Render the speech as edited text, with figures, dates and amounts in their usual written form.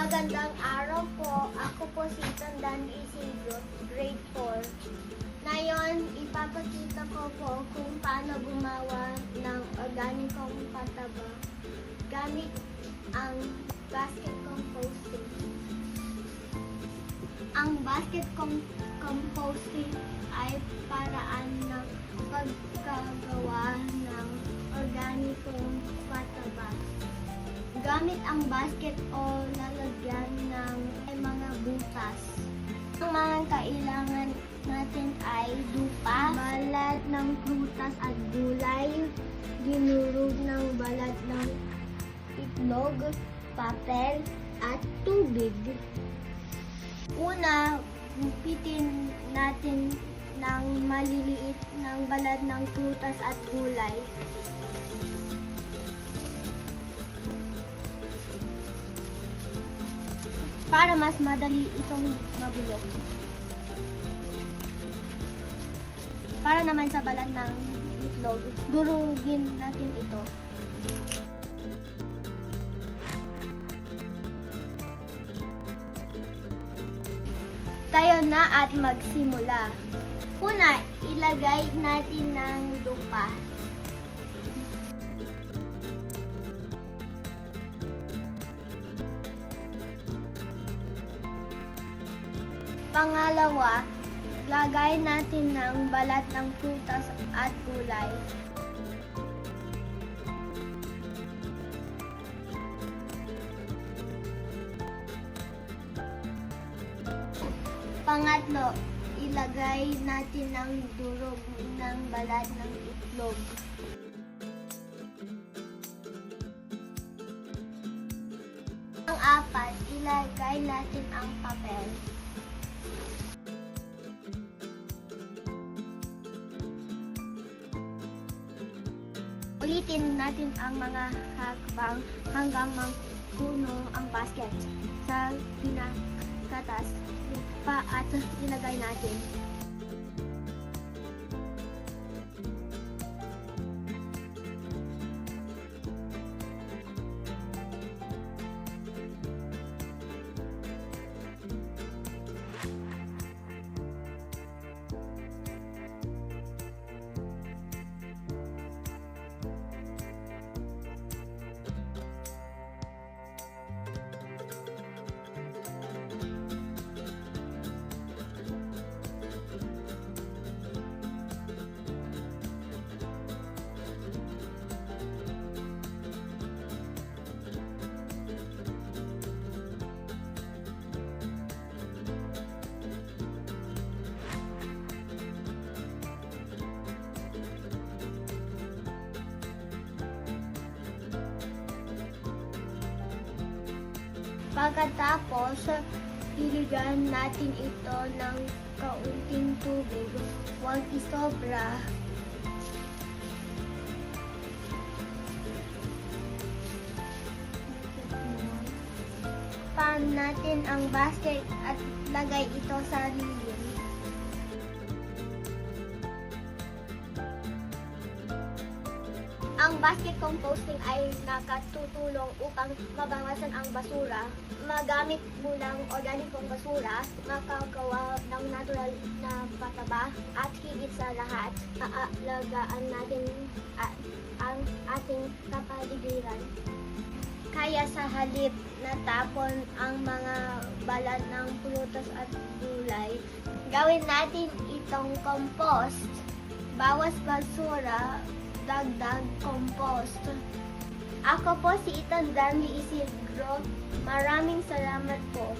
Magandang araw po. Ako po si Tandan Isidro, grade 4. Ngayon, ipapakita ko po kung paano gumawa ng organikong pataba gamit ang basket composting. Ang basket composting ay paraan ng pagkagawa ng organikong pataba. Gamit ang basket o lalagyan ng mga butas. Ang mga kailangan natin ay lupa, balat ng prutas at gulay, dinurog ng balat ng itlog, papel, at tubig. Una, gupitin natin ng maliliit ng balat ng prutas at gulay. Para mas madali itong mabulok. Para naman sa balat ng itlog, durugin natin ito. Tayo na at magsimula. Una, ilagay natin ng lupa. Pangalawa, lagay natin ng balat ng prutas at gulay. Pangatlo, ilagay natin ng durog ng balat ng itlog. Pang-apat, ilagay natin ang papel. Ulitin natin ang mga hakbang hanggang mapuno ang basket sa pinakatas pa at ilagay natin. Pagkatapos, iligan natin ito ng kaunting tubig. Huwag isobra. Pan natin ang basket at lagay ito sa lilim. Ang basket composting ay nakatutulong upang mabawasan ang basura, magamit mulang organikong basura, makagawa ng natural na pataba, at higit sa lahat, aalagaan natin ang ating kapaligiran. Kaya sa halip na tapon ang mga balat ng prutas at gulay, gawin natin itong compost. Bawas basura, dagdag compost. Ako po si Tandan Isidro. Maraming salamat po.